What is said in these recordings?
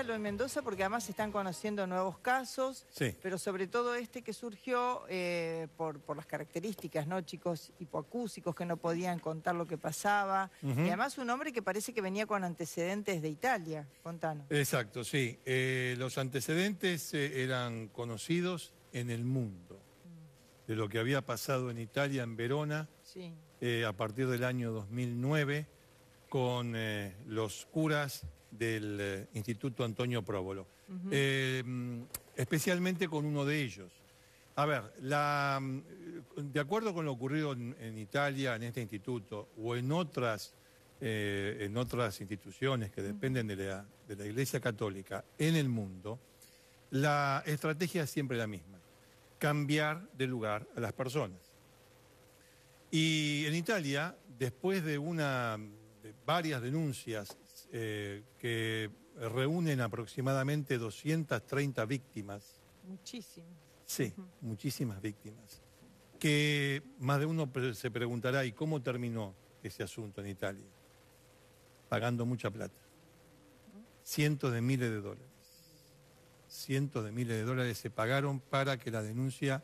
escándalo en Mendoza porque además se están conociendo nuevos casos, Sí. pero sobre todo este que surgió por las características, ¿no? Chicos hipoacúsicos que no podían contar lo que pasaba. Y además un hombre que parece que venía con antecedentes de Italia. Contanos. Exacto, sí. Los antecedentes eran conocidos en el mundo de lo que había pasado en Italia, en Verona, Sí. a partir del año 2009, con los curas del Instituto Antonio Próvolo. Especialmente con uno de ellos. A ver, de acuerdo con lo ocurrido en Italia, en este instituto, o en otras instituciones que dependen de la Iglesia Católica en el mundo, la estrategia es siempre la misma: cambiar de lugar a las personas. Y en Italia, después de varias denuncias que reúnen aproximadamente 230 víctimas. Muchísimo. Sí, muchísimas víctimas. Que más de uno se preguntará, ¿y cómo terminó ese asunto en Italia? Pagando mucha plata. Cientos de miles de dólares. Cientos de miles de dólares se pagaron para que la denuncia,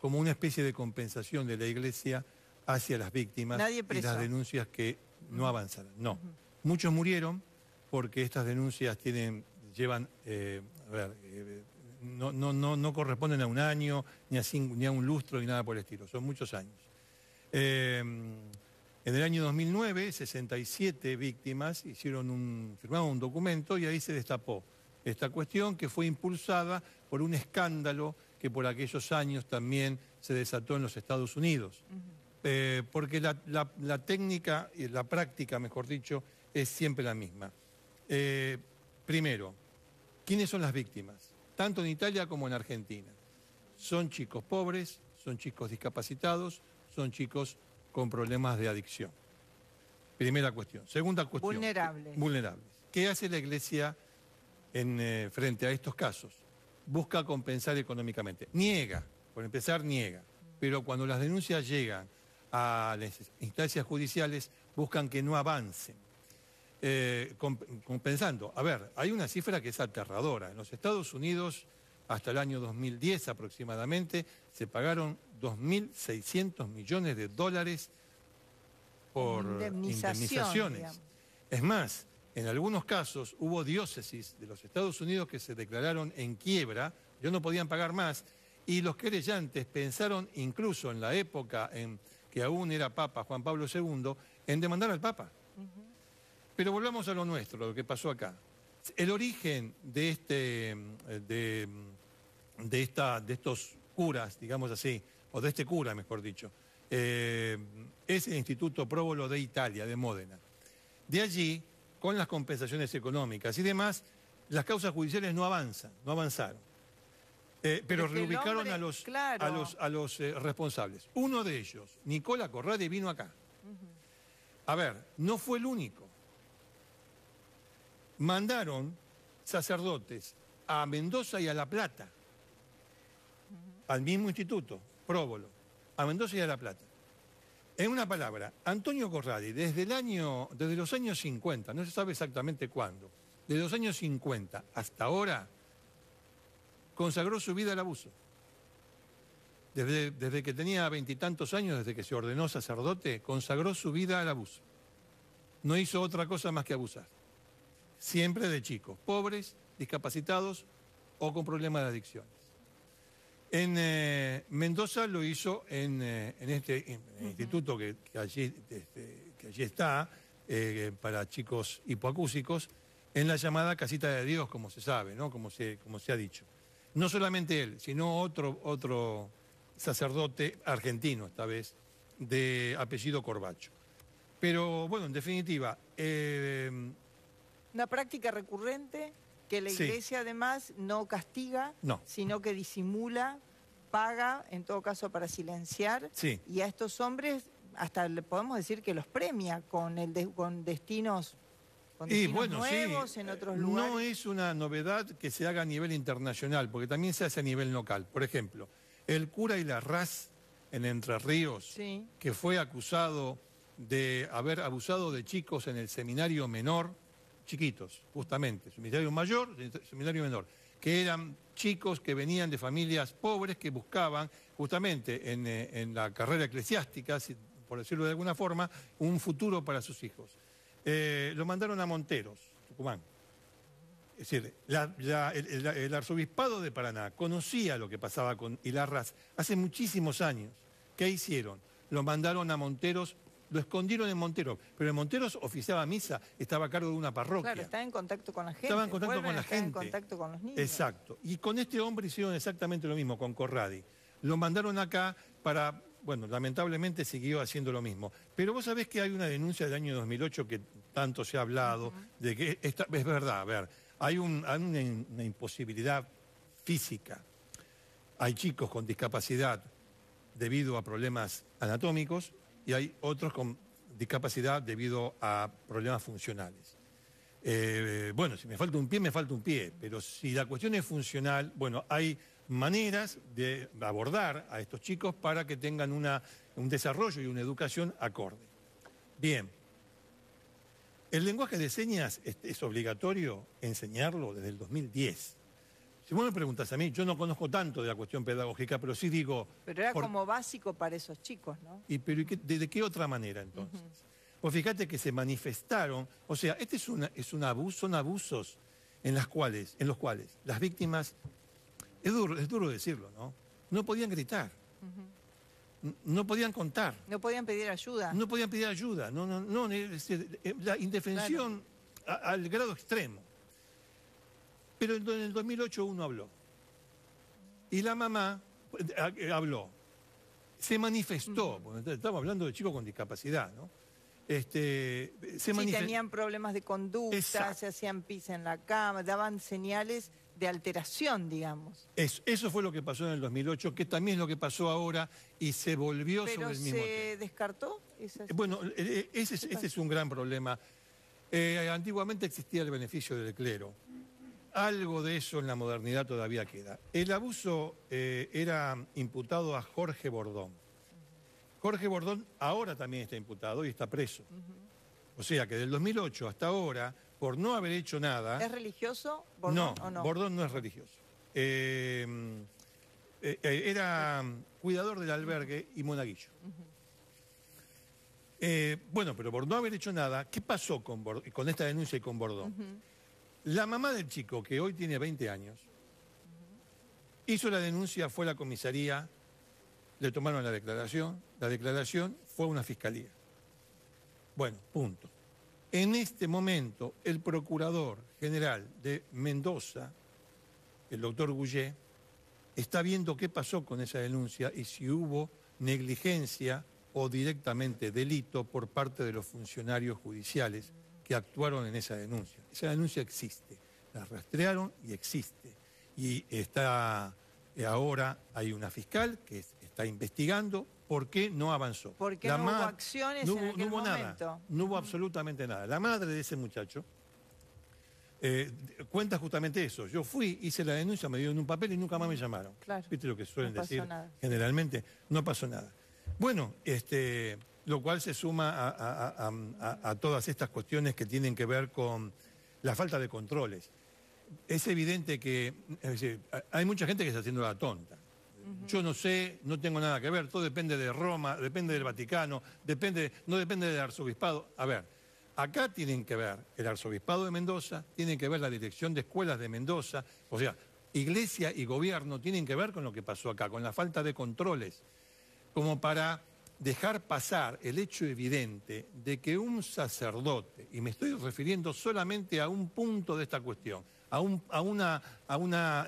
como una especie de compensación de la Iglesia hacia las víctimas y las denuncias que no avanzaran. No. Muchos murieron porque estas denuncias no corresponden a un año, ni a un lustro, ni nada por el estilo. Son muchos años. En el año 2009, 67 víctimas firmaron un documento y ahí se destapó esta cuestión, que fue impulsada por un escándalo que por aquellos años también se desató en los Estados Unidos. Porque la técnica y la práctica, mejor dicho, es siempre la misma. Primero, ¿quiénes son las víctimas? Tanto en Italia como en Argentina. Son chicos pobres, son chicos discapacitados, son chicos con problemas de adicción. Primera cuestión. Segunda cuestión. Vulnerables. ¿Qué hace la Iglesia frente a estos casos? Busca compensar económicamente. Niega, por empezar niega. Pero cuando las denuncias llegan a las instancias judiciales, buscan que no avancen. Compensando. A ver, hay una cifra que es aterradora. En los Estados Unidos, hasta el año 2010 aproximadamente, se pagaron 2.600 millones de dólares por indemnizaciones. Digamos. Es más, en algunos casos hubo diócesis de los Estados Unidos que se declararon en quiebra, ya no podían pagar más, y los querellantes pensaron, incluso en la época en que aún era Papa Juan Pablo II, en demandar al Papa. Pero volvamos a lo nuestro, lo que pasó acá. El origen de estos curas, digamos así, o de este cura, mejor dicho, es el Instituto Próvolo de Italia, de Módena. De allí, con las compensaciones económicas y demás, las causas judiciales no avanzaron. Pero reubicaron a los responsables. Uno de ellos, Nicola Corradi, vino acá. A ver, no fue el único. Mandaron sacerdotes a Mendoza y a La Plata, al mismo instituto, Próvolo, a Mendoza y a La Plata. En una palabra, Antonio Corradi, desde los años 50, no se sabe exactamente cuándo, desde los años 50 hasta ahora, consagró su vida al abuso. Desde que tenía 20 y tantos años, desde que se ordenó sacerdote, consagró su vida al abuso. No hizo otra cosa más que abusar. Siempre de chicos, pobres, discapacitados o con problemas de adicciones. En Mendoza lo hizo en el instituto que allí está, para chicos hipoacúsicos, en la llamada Casita de Dios, como se sabe, ¿no? Como se ha dicho. No solamente él, sino otro sacerdote argentino, esta vez, de apellido Corbacho. Pero, bueno, en definitiva... una práctica recurrente que la Iglesia además no castiga, sino que disimula, paga, en todo caso para silenciar, y a estos hombres hasta le podemos decir que los premia con destinos... nuevos en otros lugares. No es una novedad que se haga a nivel internacional, porque también se hace a nivel local. Por ejemplo, el cura Ilarraz en Entre Ríos, que fue acusado de haber abusado de chicos en el seminario menor, chiquitos, justamente, seminario mayor, seminario menor, que eran chicos que venían de familias pobres que buscaban justamente en la carrera eclesiástica, por decirlo de alguna forma, un futuro para sus hijos. Lo mandaron a Monteros, Tucumán. Es decir, el arzobispado de Paraná conocía lo que pasaba con Hilarraz hace muchísimos años. ¿Qué hicieron? Lo mandaron a Monteros, lo escondieron en Monteros, pero en Monteros oficiaba misa, estaba a cargo de una parroquia. Claro, estaba en contacto con la gente. Estaba en contacto con la gente. En contacto con los niños. Exacto. Y con este hombre hicieron exactamente lo mismo, con Corradi. Lo mandaron acá para... Bueno, lamentablemente siguió haciendo lo mismo. Pero vos sabés que hay una denuncia del año 2008 que tanto se ha hablado, de que es verdad, a ver, hay una imposibilidad física. Hay chicos con discapacidad debido a problemas anatómicos y hay otros con discapacidad debido a problemas funcionales. Bueno, si me falta un pie, me falta un pie, pero si la cuestión es funcional, bueno, hay maneras de abordar a estos chicos para que tengan un desarrollo y una educación acorde. Bien, el lenguaje de señas es obligatorio enseñarlo desde el 2010. Si vos me preguntas a mí, yo no conozco tanto de la cuestión pedagógica, pero sí digo... Pero era como básico para esos chicos, ¿no? Pero ¿de qué otra manera entonces? Pues fíjate que se manifestaron, o sea, este es un abuso, son abusos en los cuales las víctimas... Es duro decirlo, ¿no? No podían gritar, no podían contar. No podían pedir ayuda. No podían pedir ayuda, es decir, la indefensión al grado extremo. Pero en el 2008 uno habló. Y la mamá habló. Se manifestó, porque estamos hablando de chicos con discapacidad, ¿no? Tenían problemas de conducta, Exacto. Se hacían pis en la cama, daban señales de alteración, digamos. Eso fue lo que pasó en el 2008, que también es lo que pasó ahora y se volvió sobre el mismo tema. ¿Pero se descartó? Bueno, ese es un gran problema. Antiguamente existía el beneficio del clero. Algo de eso en la modernidad todavía queda. El abuso era imputado a Jorge Bordón. Jorge Bordón ahora también está imputado y está preso. O sea que del 2008 hasta ahora, por no haber hecho nada... ¿Es religioso Bordón o no? Bordón no es religioso. Era cuidador del albergue y monaguillo. Bueno, pero por no haber hecho nada, ¿qué pasó con esta denuncia y con Bordón? La mamá del chico, que hoy tiene 20 años, hizo la denuncia, fue a la comisaría, le tomaron la declaración fue a una fiscalía. Bueno, punto. En este momento, el procurador general de Mendoza, el doctor Goulet, está viendo qué pasó con esa denuncia y si hubo negligencia o directamente delito por parte de los funcionarios judiciales que actuaron en esa denuncia. Esa denuncia existe, la rastrearon y existe. Y ahora hay una fiscal que está investigando por qué no avanzó. ¿Por qué no hubo acciones en aquel momento? Nada, no hubo absolutamente nada. La madre de ese muchacho cuenta justamente eso. Yo fui, hice la denuncia, me dieron un papel y nunca más me llamaron. Claro. ¿Viste lo que suelen decir? Nada. Generalmente no pasó nada. Bueno, lo cual se suma a todas estas cuestiones que tienen que ver con la falta de controles. Es evidente que hay mucha gente que está haciendo la tonta. Yo no sé, no tengo nada que ver, todo depende de Roma, depende del Vaticano, no depende del arzobispado. A ver, acá tienen que ver el arzobispado de Mendoza, tienen que ver la dirección de escuelas de Mendoza, o sea, iglesia y gobierno tienen que ver con lo que pasó acá, con la falta de controles, como para dejar pasar el hecho evidente de que un sacerdote, y me estoy refiriendo solamente a un punto de esta cuestión, a una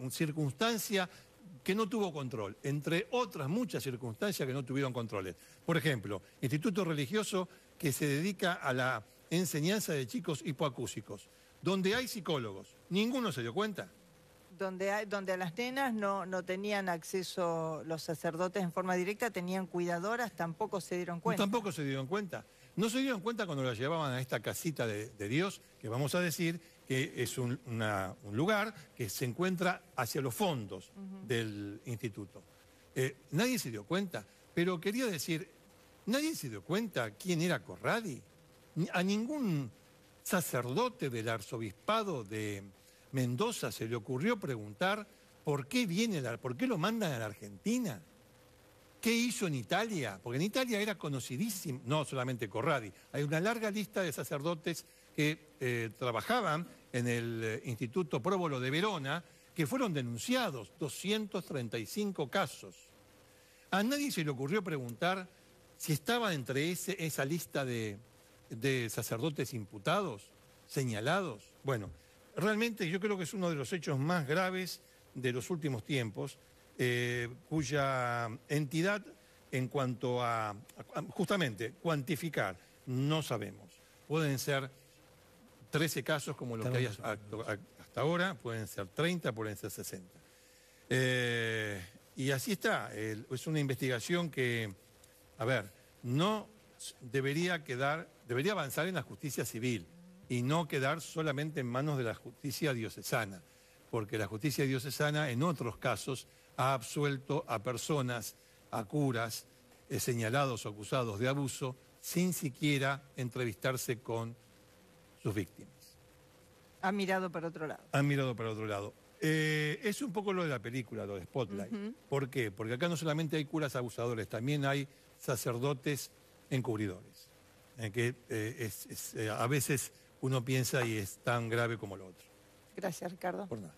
circunstancia que no tuvo control, entre otras muchas circunstancias que no tuvieron controles. Por ejemplo, instituto religioso que se dedica a la enseñanza de chicos hipoacúsicos, donde hay psicólogos. ¿Ninguno se dio cuenta? Donde a las nenas no tenían acceso los sacerdotes en forma directa, tenían cuidadoras, tampoco se dieron cuenta. Tampoco se dieron cuenta. No se dieron cuenta cuando la llevaban a esta casita de Dios, que vamos a decir que es un lugar que se encuentra hacia los fondos del instituto. Nadie se dio cuenta, pero quería decir, nadie se dio cuenta quién era Corradi. A ningún sacerdote del arzobispado de Mendoza se le ocurrió preguntar por qué lo mandan a la Argentina? ¿Qué hizo en Italia? Porque en Italia era conocidísimo, no solamente Corradi, hay una larga lista de sacerdotes que trabajaban en el Instituto Próbolo de Verona, que fueron denunciados, 235 casos. A nadie se le ocurrió preguntar si estaba entre esa lista de sacerdotes imputados, señalados. Bueno, realmente yo creo que es uno de los hechos más graves de los últimos tiempos, cuya entidad en cuanto a justamente cuantificar, no sabemos. Pueden ser 13 casos como los que hay hasta ahora, pueden ser 30, pueden ser 60. Y así está, es una investigación que, a ver, no debería avanzar en la justicia civil y no quedar solamente en manos de la justicia diocesana, porque la justicia diocesana en otros casos ha absuelto a personas, a curas, señalados o acusados de abuso, sin siquiera entrevistarse con sus víctimas. Ha mirado para otro lado. Han mirado para otro lado. Es un poco lo de la película, lo de Spotlight. ¿Por qué? Porque acá no solamente hay curas abusadores, también hay sacerdotes encubridores. A veces uno piensa y es tan grave como lo otro. Gracias, Ricardo. Por nada.